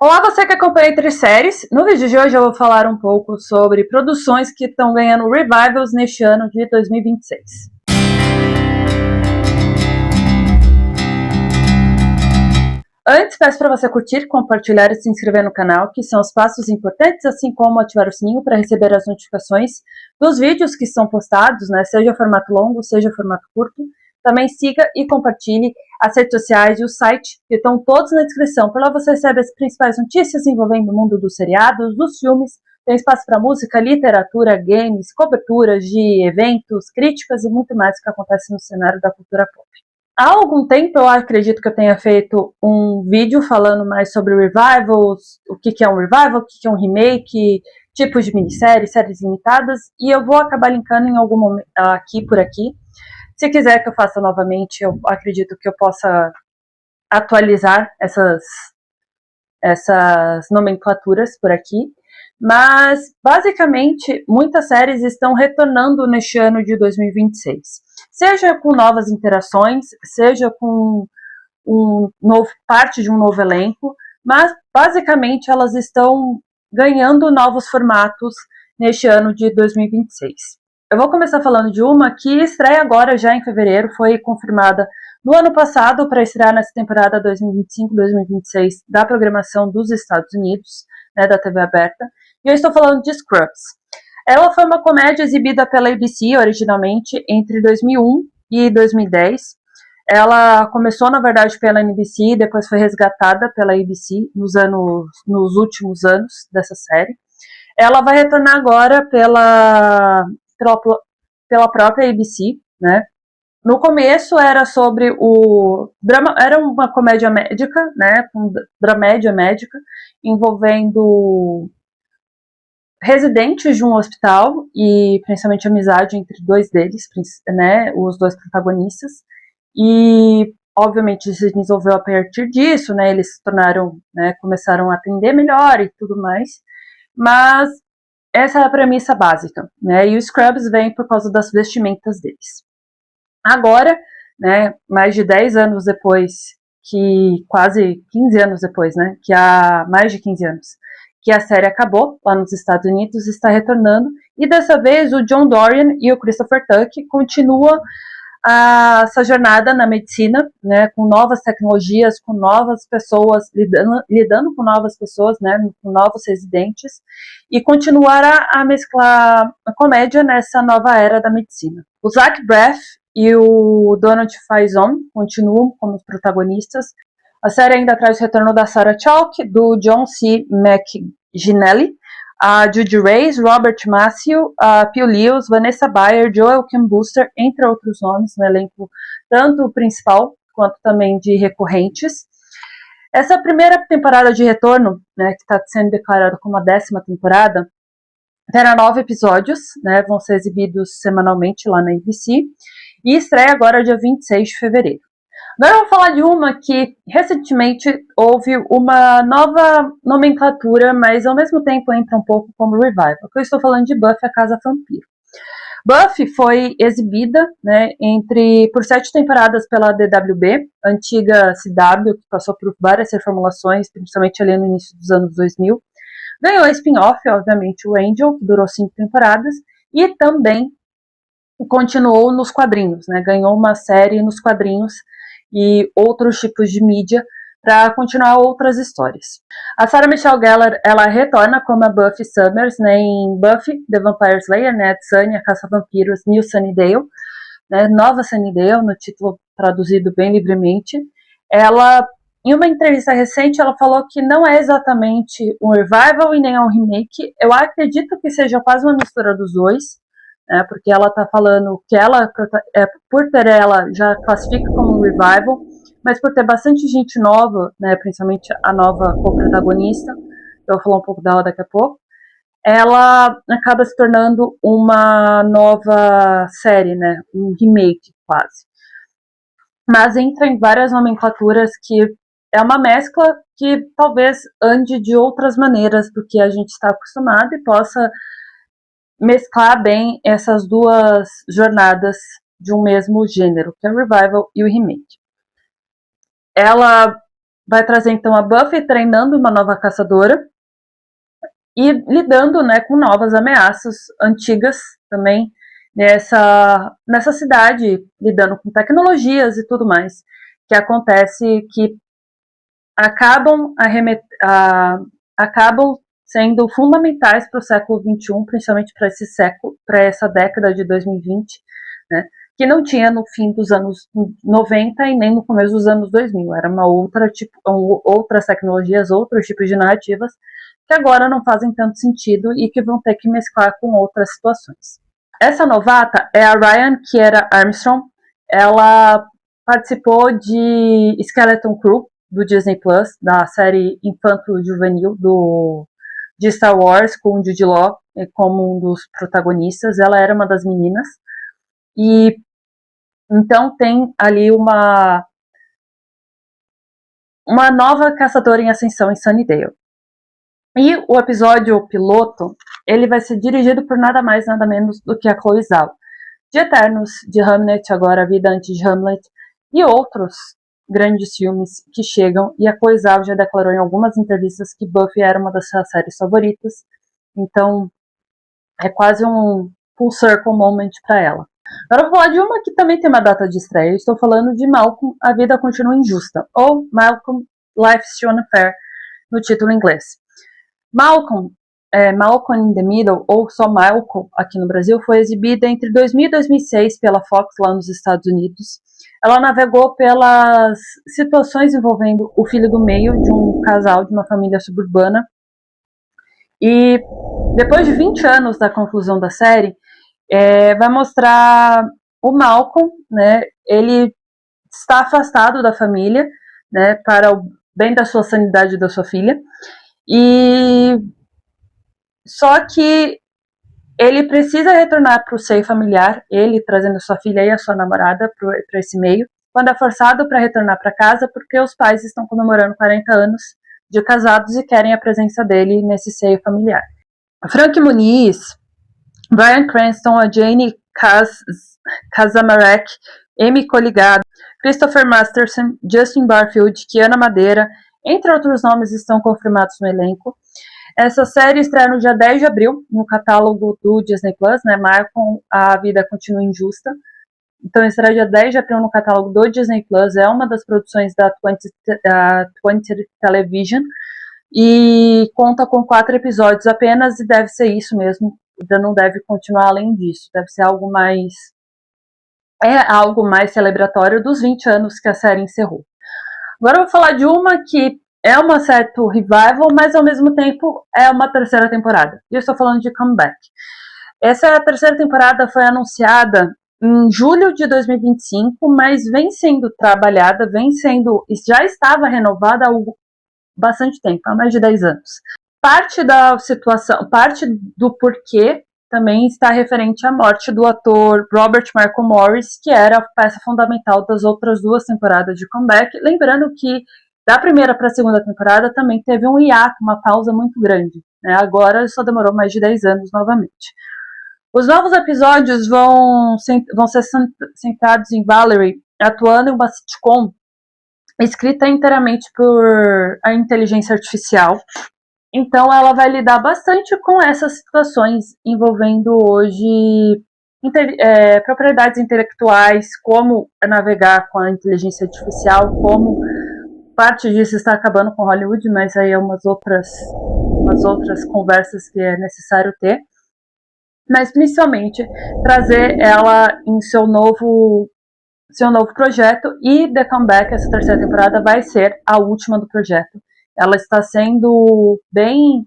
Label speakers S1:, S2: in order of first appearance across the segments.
S1: Olá, você que acompanha Entre Séries. No vídeo de hoje eu vou falar um pouco sobre produções que estão ganhando revivals neste ano de 2026. Antes, peço para você curtir, compartilhar e se inscrever no canal, que são os passos importantes, assim como ativar o sininho para receber as notificações dos vídeos que são postados, seja formato longo, seja formato curto. Também siga e compartilhe as redes sociais e o site, que estão todos na descrição. Por lá você recebe as principais notícias envolvendo o mundo dos seriados, dos filmes. Tem espaço para música, literatura, games, coberturas de eventos, críticas e muito mais que acontece no cenário da cultura pop. Há algum tempo eu acredito que eu tenha feito um vídeo falando mais sobre revivals, o que é um revival, o que é um remake, tipos de minisséries, séries limitadas, e eu vou acabar linkando em algum momento aqui por aqui. Se quiser que eu faça novamente, eu acredito que eu possa atualizar essas nomenclaturas por aqui. Mas, basicamente, muitas séries estão retornando neste ano de 2026. Seja com novas interações, seja com parte de um novo elenco, mas, basicamente, elas estão ganhando novos formatos neste ano de 2026. Eu vou começar falando de uma que estreia agora já em fevereiro, foi confirmada no ano passado para estrear nessa temporada 2025-2026 da programação dos Estados Unidos, da TV aberta, e eu estou falando de Scrubs. Ela foi uma comédia exibida pela ABC originalmente entre 2001 e 2010. Ela começou, na verdade, pela NBC, depois foi resgatada pela ABC nos últimos anos dessa série. Ela vai retornar agora pela própria ABC, né? No começo era sobre o drama, era uma comédia médica, né? Com dramédia médica, envolvendo residentes de um hospital e principalmente amizade entre dois deles, né? Os dois protagonistas. E obviamente se desenvolveu a partir disso, né? Eles se tornaram, né? Começaram a atender melhor e tudo mais. Mas essa é a premissa básica, né? E o Scrubs vem por causa das vestimentas deles. Agora, né, mais de 10 anos depois, quase 15 anos depois, né, mais de 15 anos, que a série acabou lá nos Estados Unidos, está retornando, e dessa vez o John Dorian e o Christopher Tuck continuam essa jornada na medicina, né, com novas tecnologias, com novas pessoas, lidando com novas pessoas, né, com novos residentes, e continuar a mesclar a comédia nessa nova era da medicina. O Zach Braff e o Donald Faison continuam como os protagonistas. A série ainda traz o retorno da Sarah Chalke, do John C. McGinley, a Judy Reyes, Robert Massey, a Pio Lewis, Vanessa Bayer, Joel Kim Booster, entre outros nomes no elenco, tanto principal quanto também de recorrentes. Essa primeira temporada de retorno, né, que está sendo declarada como a 10ª temporada, terá 9 episódios, né, vão ser exibidos semanalmente lá na ABC, e estreia agora dia 26 de fevereiro. Agora eu vou falar de uma que recentemente houve uma nova nomenclatura, mas ao mesmo tempo entra um pouco como revival. Eu estou falando de Buffy, a Casa Vampiro. Buffy foi exibida, né, por 7 temporadas pela DWB, antiga CW, que passou por várias reformulações, principalmente ali no início dos anos 2000. Ganhou spin-off, obviamente, o Angel, que durou 5 temporadas, e também continuou nos quadrinhos, né, ganhou uma série nos quadrinhos e outros tipos de mídia para continuar outras histórias. A Sarah Michelle Gellar, ela retorna como a Buffy Summers, né, em Buffy the Vampire Slayer, né, Sunny, a Caça-Vampiros, New Sunnydale, né, Nova Sunnydale, no título traduzido bem livremente. Ela, em uma entrevista recente, ela falou que não é exatamente um revival e nem um remake. Eu acredito que seja quase uma mistura dos dois, porque ela está falando que ela, por ter ela, já classifica como um revival, mas por ter bastante gente nova, né, principalmente a nova co-protagonista, eu vou falar um pouco dela daqui a pouco, ela acaba se tornando uma nova série, né, um remake quase. Mas entra em várias nomenclaturas que é uma mescla que talvez ande de outras maneiras do que a gente está acostumado e possa mesclar bem essas duas jornadas de um mesmo gênero, que é o revival e o remake. Ela vai trazer então a Buffy treinando uma nova caçadora e lidando, né, com novas ameaças antigas também nessa cidade, lidando com tecnologias e tudo mais, que acontece que acabam, acabam sendo fundamentais para o século XXI, principalmente para esse século, para essa década de 2020, né, que não tinha no fim dos anos 90 e nem no começo dos anos 2000. Era outras tecnologias, outros tipos de narrativas que agora não fazem tanto sentido e que vão ter que mesclar com outras situações. Essa novata é a Ryan Kiera Armstrong. Ela participou de Skeleton Crew, do Disney Plus, da série infanto-juvenil de Star Wars, com o Jude Law como um dos protagonistas. Ela era uma das meninas. E então tem ali uma nova caçadora em ascensão em Sunnydale. E o episódio piloto, ele vai ser dirigido por nada mais, nada menos do que a Chloe Zhao, de Eternos, de Hamlet, agora A Vida Antes de Hamlet, e outros grandes filmes que chegam, e a Chloe Zhao já declarou em algumas entrevistas que Buffy era uma das suas séries favoritas, então é quase um full circle moment para ela. Agora eu vou falar de uma que também tem uma data de estreia. Eu estou falando de Malcolm, A Vida Continua Injusta, ou Malcolm, Life's Still Unfair, no título inglês. Malcolm in the Middle, ou só Malcolm aqui no Brasil, foi exibida entre 2000 e 2006 pela Fox lá nos Estados Unidos. Ela navegou pelas situações envolvendo o filho do meio de um casal de uma família suburbana. E depois de 20 anos da conclusão da série, vai mostrar o Malcolm, né? Ele está afastado da família, né, para o bem da sua sanidade e da sua filha. E só que ele precisa retornar para o seio familiar, ele trazendo sua filha e a sua namorada para esse meio, quando é forçado para retornar para casa porque os pais estão comemorando 40 anos de casados e querem a presença dele nesse seio familiar. Frank Muniz, Bryan Cranston, a Jane Kaczmarek, Amy Coligado, Christopher Masterson, Justin Barfield, Kiana Madeira, entre outros nomes, estão confirmados no elenco. Essa série estreia no dia 10 de abril, no catálogo do Disney Plus, né? Malcolm, A Vida Continua Injusta. Então, estreia dia 10 de abril no catálogo do Disney Plus. É uma das produções da 20th Television. E conta com 4 episódios apenas, e deve ser isso mesmo. Não deve continuar além disso. Deve ser algo mais celebratório dos 20 anos que a série encerrou. Agora eu vou falar de uma que é um certo revival, mas ao mesmo tempo é uma terceira temporada. E eu estou falando de Comeback. Essa terceira temporada foi anunciada em julho de 2025, mas vem sendo trabalhada, já estava renovada há bastante tempo, há mais de 10 anos. Parte da situação, parte do porquê também está referente à morte do ator Robert Michael Morris, que era a peça fundamental das outras 2 temporadas de Comeback. Lembrando que da primeira para a segunda temporada também teve um hiato, uma pausa muito grande, né? Agora só demorou mais de 10 anos novamente. Os novos episódios vão ser centrados em Valerie atuando em uma sitcom escrita inteiramente por a inteligência artificial. Então ela vai lidar bastante com essas situações envolvendo hoje propriedades intelectuais, como navegar com a inteligência artificial, como parte disso está acabando com Hollywood, mas aí é umas outras conversas que é necessário ter. Mas principalmente trazer ela em seu novo projeto, e The Comeback, essa terceira temporada, vai ser a última do projeto. Ela está sendo bem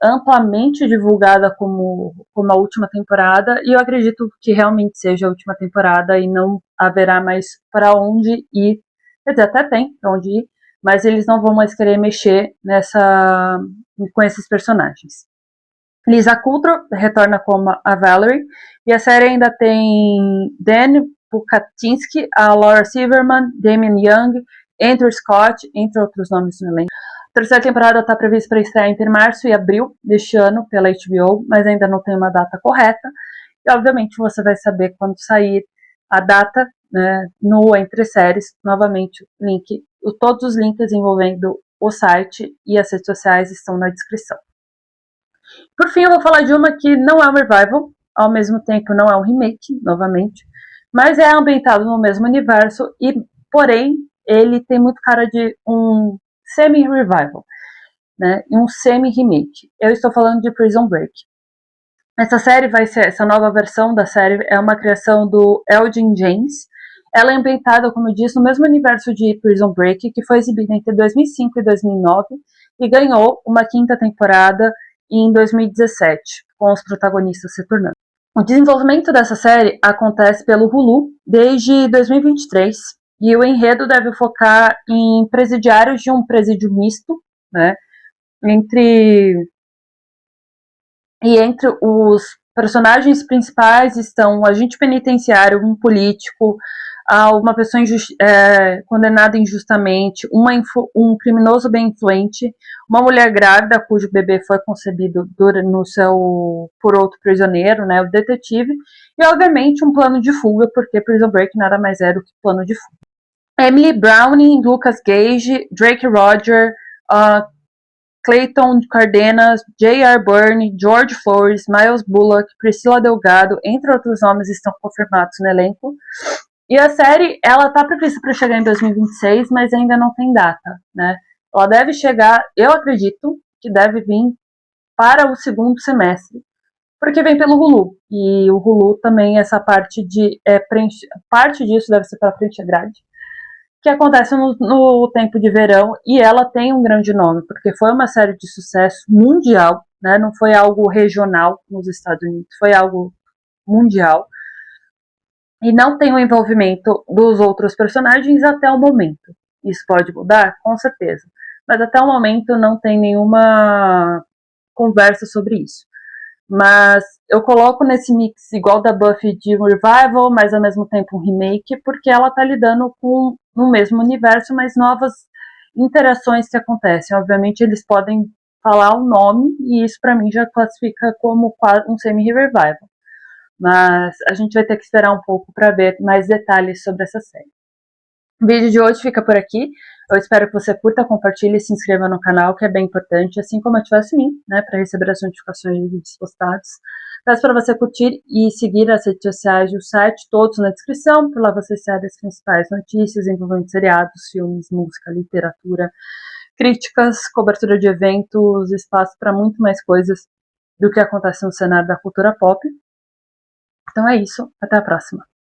S1: amplamente divulgada como a última temporada, e eu acredito que realmente seja a última temporada e não haverá mais para onde ir. Quer dizer, até tem para onde ir, mas eles não vão mais querer mexer com esses personagens. Lisa Kudrow retorna como a Valerie, e a série ainda tem Dan Bukatinski, a Laura Silverman, Damian Young, Andrew Scott, entre outros nomes no elenco. A terceira temporada está prevista para estrear entre março e abril deste ano pela HBO, mas ainda não tem uma data correta. E obviamente você vai saber quando sair a data né, no Entre Séries, novamente, todos os links envolvendo o site e as redes sociais estão na descrição. Por fim, eu vou falar de uma que não é um revival, ao mesmo tempo não é um remake, novamente, mas é ambientado no mesmo universo e, porém, ele tem muito cara de um semi-revival, né, e um semi-remake. Eu estou falando de Prison Break. Essa nova versão da série é uma criação do Elgin James. Ela é ambientada, como eu disse, no mesmo universo de Prison Break, que foi exibida entre 2005 e 2009 e ganhou uma 5ª temporada em 2017, com os protagonistas retornando. O desenvolvimento dessa série acontece pelo Hulu desde 2023 e o enredo deve focar em presidiários de um presídio misto, né, entre os personagens principais estão um agente penitenciário, um político, uma pessoa condenada injustamente, um criminoso bem influente, uma mulher grávida cujo bebê foi concebido por outro prisioneiro, né, o detetive, e obviamente um plano de fuga, porque Prison Break nada mais é do que plano de fuga. Emily Browning, Lucas Gage, Drake Roger, Clayton Cardenas, J.R. Byrne, George Flores, Miles Bullock, Priscila Delgado, entre outros nomes, estão confirmados no elenco. E a série, ela tá prevista para chegar em 2026, mas ainda não tem data, né? Ela deve chegar, eu acredito, que deve vir para o segundo semestre, porque vem pelo Hulu. E o Hulu também, essa parte parte disso deve ser para frente a grade, que acontece no tempo de verão, e ela tem um grande nome, porque foi uma série de sucesso mundial, né? Não foi algo regional nos Estados Unidos, foi algo mundial. E não tem o envolvimento dos outros personagens até o momento. Isso pode mudar? Com certeza. Mas até o momento não tem nenhuma conversa sobre isso. Mas eu coloco nesse mix igual da Buffy de um revival, mas ao mesmo tempo um remake, porque ela tá lidando com no mesmo universo, mas novas interações que acontecem. Obviamente eles podem falar o nome e isso para mim já classifica como um semi-revival. Mas a gente vai ter que esperar um pouco para ver mais detalhes sobre essa série. O vídeo de hoje fica por aqui. Eu espero que você curta, compartilhe e se inscreva no canal, que é bem importante, assim como ativar o sininho, né, para receber as notificações de vídeos postados. Peço para você curtir e seguir as redes sociais do site, todos na descrição. Por lá você segue as principais notícias envolvendo seriados, filmes, música, literatura, críticas, cobertura de eventos, espaço para muito mais coisas do que acontece no cenário da cultura pop. Então é isso, até a próxima.